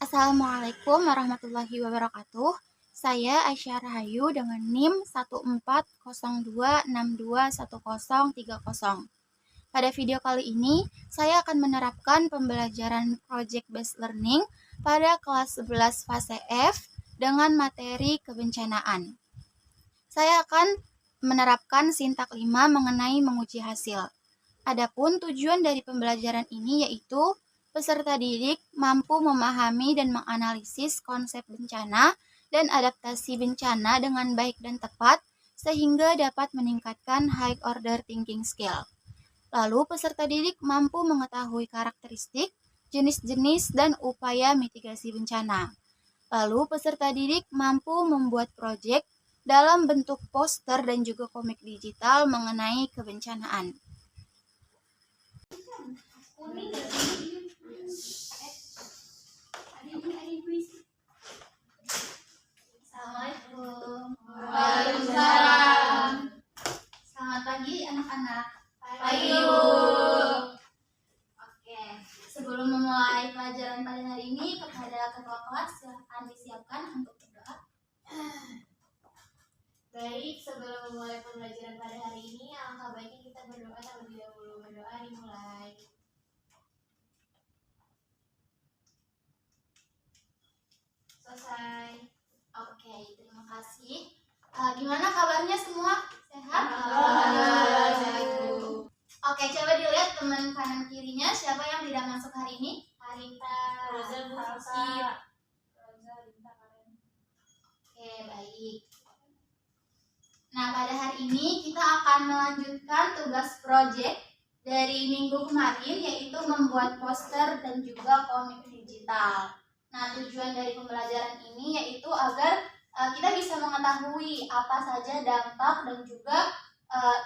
Assalamualaikum warahmatullahi wabarakatuh. Saya Aisyah Rahayu dengan NIM 1402621030. Pada video kali ini, saya akan menerapkan pembelajaran Project Based Learning pada kelas 11 fase F dengan materi kebencanaan. Saya akan menerapkan sintak 5 mengenai menguji hasil. Adapun tujuan dari pembelajaran ini yaitu peserta didik mampu memahami dan menganalisis konsep bencana dan adaptasi bencana dengan baik dan tepat sehingga dapat meningkatkan high order thinking skill. Lalu peserta didik mampu mengetahui karakteristik, jenis-jenis, dan upaya mitigasi bencana. Lalu peserta didik mampu membuat proyek dalam bentuk poster dan juga komik digital mengenai kebencanaan. Assalamualaikum. Waalaikumsalam. Selamat pagi anak-anak. Pagi, Bu. Oke, sebelum memulai pelajaran pada hari ini, kepada ketua kelas silahkan disiapkan untuk berdoa. Baik, sebelum memulai pembelajaran pada hari ini, alangkah baiknya kita berdoa terlebih dahulu. Berdoa dimulai. Selesai. Oke, terima kasih. Gimana kabarnya semua? Sehat? Alhamdulillah. Oke, coba dilihat teman kanan kirinya siapa yang tidak masuk hari ini? Arita, Halsip. Oke, baik. Nah, pada hari ini kita akan melanjutkan tugas proyek dari minggu kemarin, yaitu membuat poster dan juga komik digital. Nah, tujuan dari pembelajaran ini yaitu agar kita bisa mengetahui apa saja dampak dan juga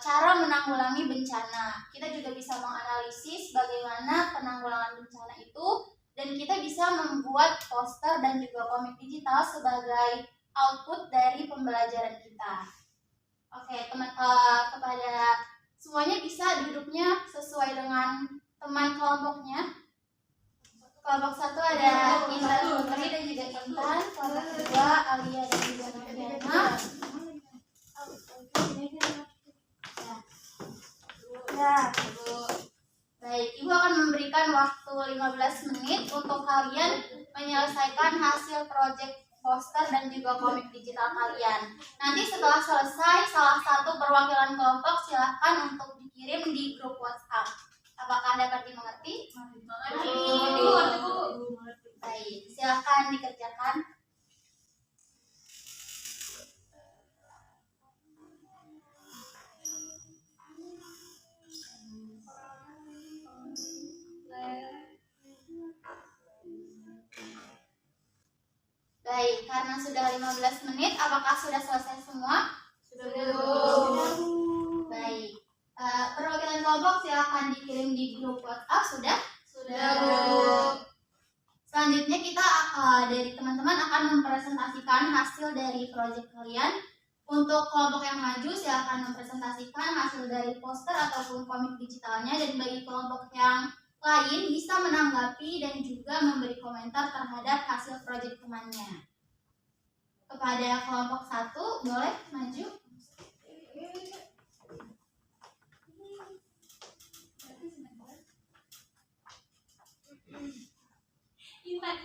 cara menanggulangi bencana. Kita juga bisa menganalisis bagaimana penanggulangan bencana itu, dan kita bisa membuat poster dan juga komik digital sebagai output dari pembelajaran kita. Oke, kepada semuanya bisa duduknya sesuai dengan teman kelompoknya. Kelompok 1 ada Intan Putri dan juga Intan. Kelompok 2 Alia dan juga Noviana. Ya, baik, Ibu akan memberikan waktu 15 menit untuk kalian menyelesaikan hasil proyek poster dan juga komik digital kalian. Nanti setelah selesai, salah satu perwakilan kelompok silahkan untuk dikirim di grup WhatsApp. Apakah dapat dimengerti? Baik, silahkan dikerjakan. Baik, karena sudah 15 menit, apakah sudah selesai semua? Sudah. Baik. Perwakilan kelompok silakan dikirim di grup WhatsApp. Sudah? Sudah, Bu. Selanjutnya kita dari teman-teman akan mempresentasikan hasil dari proyek kalian. Untuk kelompok yang maju silakan mempresentasikan hasil dari poster ataupun komik digitalnya, dan bagi kelompok yang lain bisa menanggapi dan juga memberi komentar terhadap hasil proyek temannya. Kepada kelompok 1 boleh maju. Intan.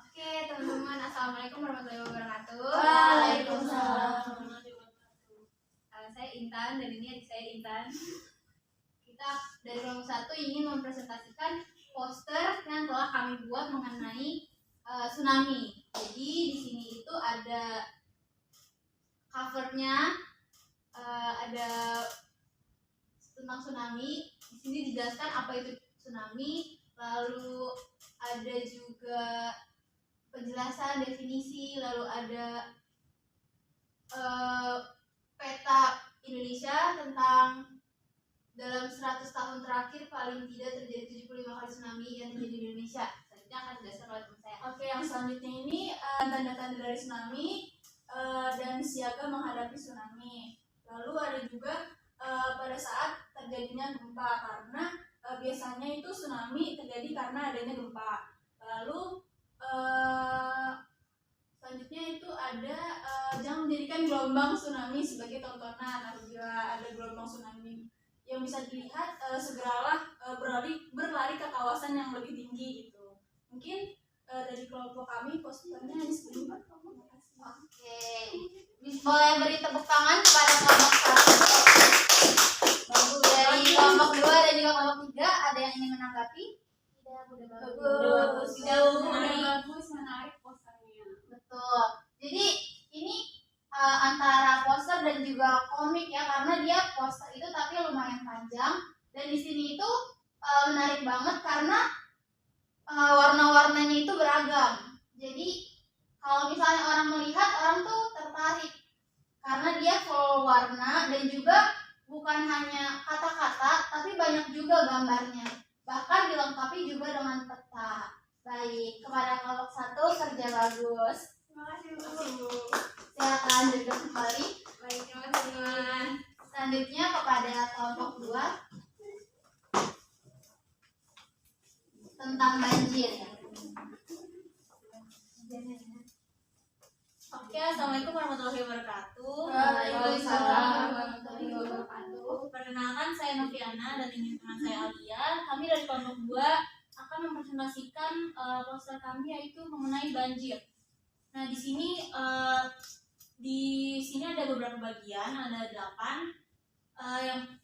Oke, teman-teman, assalamualaikum warahmatullahi wabarakatuh. Waalaikumsalam. Saya Intan dan ini adik saya Intan. Kita dari kelompok 1 ingin mempresentasikan poster yang telah kami buat mengenai tsunami. Jadi di sini itu ada covernya, ada tentang tsunami. Di sini dijelaskan apa itu tsunami, lalu ada juga penjelasan definisi, lalu ada peta Indonesia tentang dalam 100 tahun terakhir paling tidak terjadi 75 kali tsunami yang terjadi di Indonesia. Selanjutnya akan dijelaskan oleh teman saya. Oke, yang selanjutnya ini tanda-tanda dari tsunami dan siaga menghadapi tsunami. Lalu ada juga pada saat terjadinya gempa, karena biasanya itu tsunami terjadi karena adanya gempa. Lalu selanjutnya itu ada jangan menjadikan gelombang tsunami sebagai tontonan. Apabila ada gelombang tsunami yang bisa dilihat, segeralah berlari ke kawasan yang lebih tinggi gitu. Mungkin dari kelompok kami posternya ini sebelum Pak. Oke, boleh beri tepuk tangan kepada kelompok 1. Dari kelompok 2 dan juga kelompok 3 ada yang ingin menanggapi? Tidak, Bagus. Bagus, menarik posternya. Betul. Jadi ini antara poster dan juga komik ya, karena dia poster itu tapi lumayan panjang, dan di sini itu menarik banget karena warna-warnanya itu beragam. Jadi kalau misalnya orang melihat, orang tuh tertarik karena dia full warna dan juga bukan hanya kata-kata tapi banyak juga gambarnya, bahkan dilengkapi juga dengan peta. Baik, kepada kelompok 1 kerja bagus. Terima kasih Bu. Silakan duduk kembali. Baik, terima kasih teman. Selanjutnya kepada kelompok 2 tentang banjir ya. Oke, assalamualaikum warahmatullahi wabarakatuh. Waalaikumsalam warahmatullahi wabarakatuh. Perkenalkan, saya Noviana dan ini teman saya Alia. Kami dari kelompok 2 akan mempresentasikan poster kami yaitu mengenai banjir. Nah, di sini ada beberapa bagian, ada 8. Yang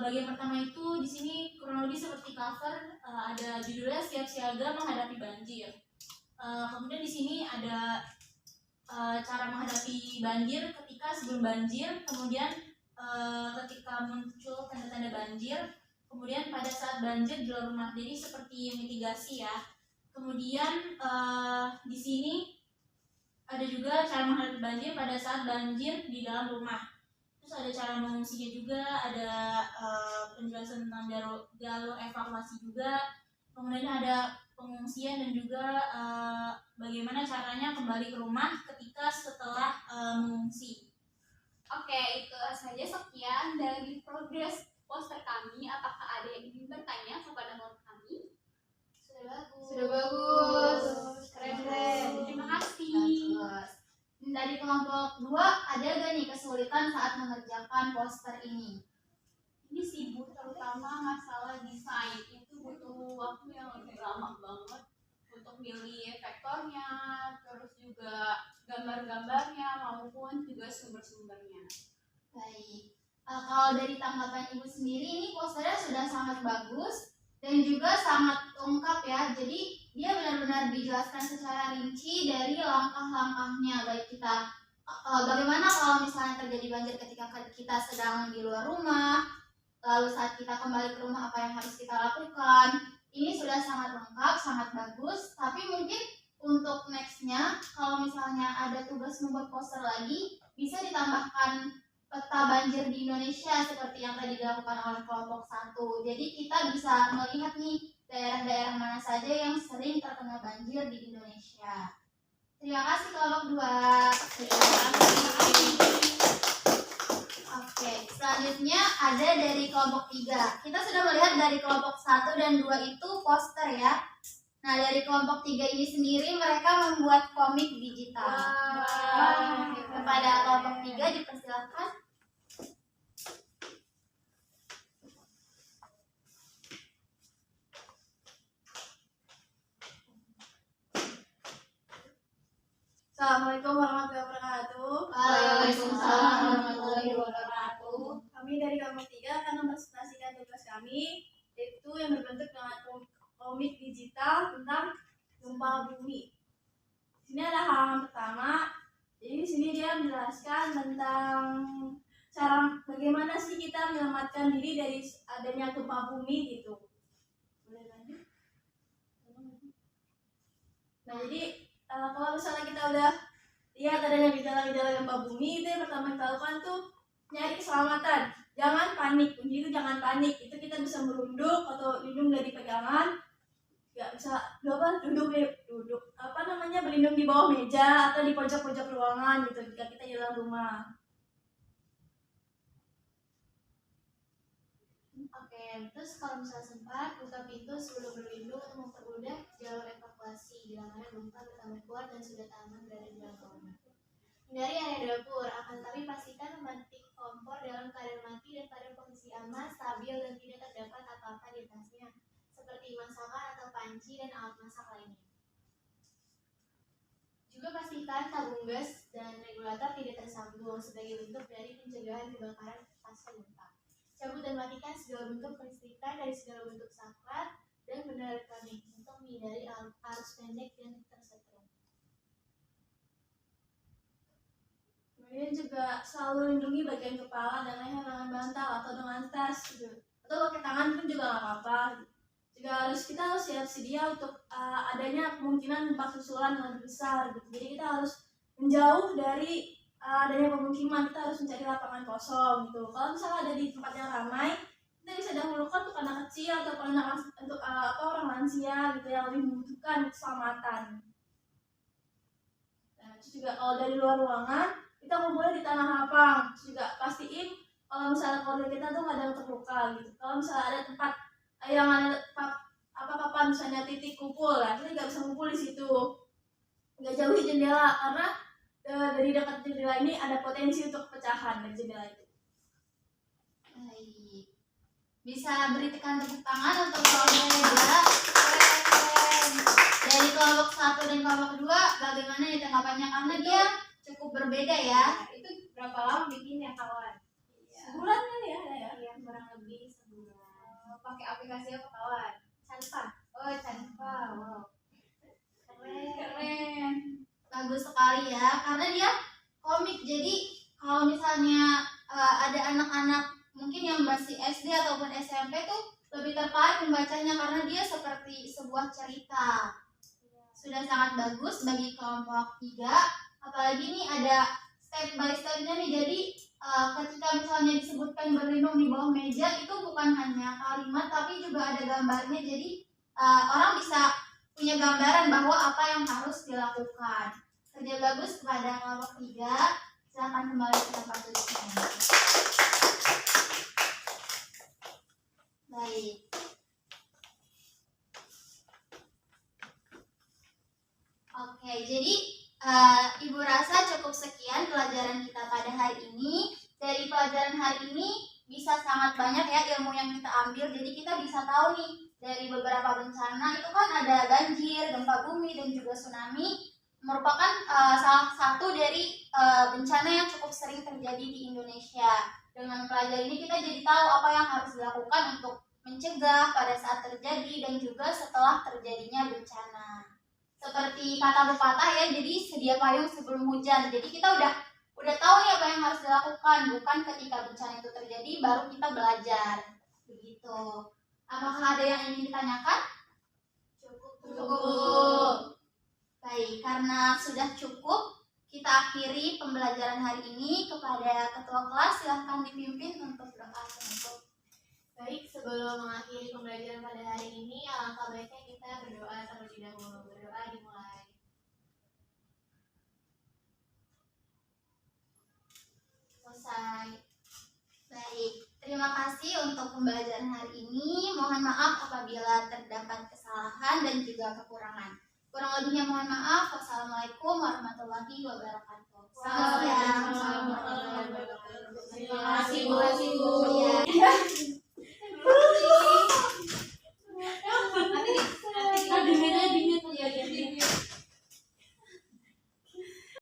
bagian pertama itu di sini kronologi seperti cover, ada judulnya Siap Siaga Menghadapi Banjir. Kemudian di sini ada cara menghadapi banjir ketika sebelum banjir, kemudian ketika muncul tanda-tanda banjir, kemudian pada saat banjir di luar rumah. Jadi seperti mitigasi ya. Kemudian di sini ada juga cara menghadapi banjir pada saat banjir di dalam rumah. Terus ada cara mengungsinya juga, ada penjelasan tentang jalur evakuasi juga. Kemudian ada pengungsian dan juga bagaimana caranya kembali ke rumah ketika setelah mengungsi. Oke, itu saja sekian dari progres poster kami. Apakah ada yang ingin bertanya kepada kelompok kami? Sudah bagus. Keren. Terima kasih. Bagus. Dari kelompok 2 ada gak nih kesulitan saat mengerjakan poster ini? Ini sibuk, terutama masalah desain. Itu butuh waktu yang lebih lama banget untuk milih vektornya, terus juga gambar-gambarnya maupun juga sumber-sumbernya. Baik. Kalau dari tanggapan Ibu sendiri, ini posternya sudah sangat bagus dan juga sangat lengkap ya. Jadi dia benar-benar dijelaskan secara rinci dari langkah-langkahnya, baik kita bagaimana kalau misalnya terjadi banjir ketika kita sedang di luar rumah, lalu saat kita kembali ke rumah apa yang harus kita lakukan. Ini sudah sangat lengkap, sangat bagus. Tapi mungkin untuk nextnya, kalau misalnya ada tugas membuat poster lagi, bisa ditambahkan peta banjir di Indonesia seperti yang tadi dilakukan oleh kelompok 1. Jadi kita bisa melihat nih daerah-daerah mana saja yang sering terkena banjir di Indonesia. Terima kasih kelompok 2. Oke, selanjutnya ada dari kelompok 3. Kita sudah melihat dari kelompok 1 dan 2 itu poster ya. Nah, dari kelompok 3 ini sendiri mereka membuat komik digital. Kepada kelompok 3 dipersilakan. Assalamualaikum warahmatullahi wabarakatuh. Waalaikumsalam warahmatullahi wabarakatuh. Kami dari kelompok 3 akan mempresentasikan tugas kami, yaitu yang berbentuk dengan komik digital tentang gempa bumi. Di sini ada halaman pertama. Jadi di sini dia menjelaskan tentang cara bagaimana sih kita menyelamatkan diri dari adanya gempa bumi gitu. Boleh lanjut? Nah, jadi kalau misalnya kita udah lihat adanya gejala-gejala gempa bumi, itu yang pertama kita lakukan tuh nyari keselamatan. Jangan panik, kunci itu jangan panik. Itu kita bisa merunduk atau lindung dari pegangan. Ya bisa duduk berlindung di bawah meja atau di pojok-pojok ruangan gitu jika kita di dalam rumah. rem. Terus kalau misalnya sempat, buka pintu sebelum berlindung untuk mempermudah jalur evakuasi bila mana gempa bertambah kuat dan sudah aman berada di dalam kamar. Hindari area dapur, akan tapi pastikan memantik kompor dalam keadaan mati dan pada posisi aman, stabil dan tidak terdapat apa-apa di atasnya, seperti masakan atau panci dan alat masak lainnya. Juga pastikan tabung gas dan regulator tidak tersambung sebagai bentuk dari pencegahan kebakaran pasca gempa. Cabut dan matikan segala bentuk kelistrikan dari segala bentuk saklar dan benda elektronik untuk menghindari arus pendek dan tersetrum. Kemudian juga selalu lindungi bagian kepala dan leher dengan bantal atau dengan tas gitu. Atau pakai tangan pun juga nggak apa-apa. Juga kita harus siap sedia untuk adanya kemungkinan gempa susulan yang lebih besar gitu. Jadi kita harus menjauh dari adanya pemukiman, kita harus mencari lapangan kosong gitu. Kalau misalnya ada di tempat yang ramai, kita bisa dahulukan untuk anak kecil atau untuk orang lansia gitu yang lebih membutuhkan keselamatan. Nah, terus juga kalau dari luar ruangan, kita ngumpulnya di tanah lapang. Terus juga pastiin kalau misalnya keluarga kita tuh nggak ada yang terluka gitu. Kalau misalnya ada tempat yang ada papan misalnya titik kumpul lah, kita nggak bisa ngumpul di situ. Nggak jauhi jendela karena dari dekat jendela ini ada potensi untuk pecahan dari jendela itu. Baik. Bisa beri tekan tepuk tangan untuk kelompok 2. Keren. Dari kelompok 1 dan kelompok 2 bagaimana nih tanggapannya, karena dia cukup berbeda ya. Nah, itu berapa lama bikinnya kawan? Sebulan kali ya? Iya, kurang lebih sebulan. Pakai aplikasi apa kawan? Canva. Oh, Canva. Wow. Keren. Bagus sekali ya, karena dia komik. Jadi kalau misalnya ada anak-anak mungkin yang masih SD ataupun SMP tuh lebih tertarik membacanya karena dia seperti sebuah cerita. Sudah sangat bagus bagi kelompok 3, apalagi ini ada step by stepnya nih. Jadi ketika misalnya disebutkan berlindung di bawah meja, itu bukan hanya kalimat tapi juga ada gambarnya. Jadi orang bisa punya gambaran bahwa apa yang harus dilakukan. Kerja bagus kepada kelompok 3. Silakan kembali ke tempat duduknya. Baik. Oke, jadi Ibu rasa cukup sekian pelajaran kita pada hari ini. Dari pelajaran hari ini bisa sangat banyak ya ilmu yang kita ambil. Jadi kita bisa tahu nih dari beberapa bencana itu kan ada banjir, gempa bumi dan juga tsunami, merupakan salah satu dari bencana yang cukup sering terjadi di Indonesia. Dengan pelajaran ini kita jadi tahu apa yang harus dilakukan untuk mencegah pada saat terjadi dan juga setelah terjadinya bencana. Seperti kata pepatah ya, jadi sedia payung sebelum hujan. Jadi kita udah tahu nih apa yang harus dilakukan, bukan ketika bencana itu terjadi baru kita belajar. Begitu. Apakah ada yang ingin ditanyakan? Cukup. Baik, karena sudah cukup, kita akhiri pembelajaran hari ini. Kepada ketua kelas silahkan dipimpin untuk doa penutup. Baik, sebelum mengakhiri pembelajaran pada hari ini, alangkah baiknya kita berdoa terlebih dahulu. Berdoa dimulai. Selesai. Baik, terima kasih untuk pembelajaran hari ini. Mohon maaf apabila terdapat kesalahan dan juga kekurangan. Kurang lebihnya mohon maaf. Wassalamualaikum warahmatullahi wabarakatuh.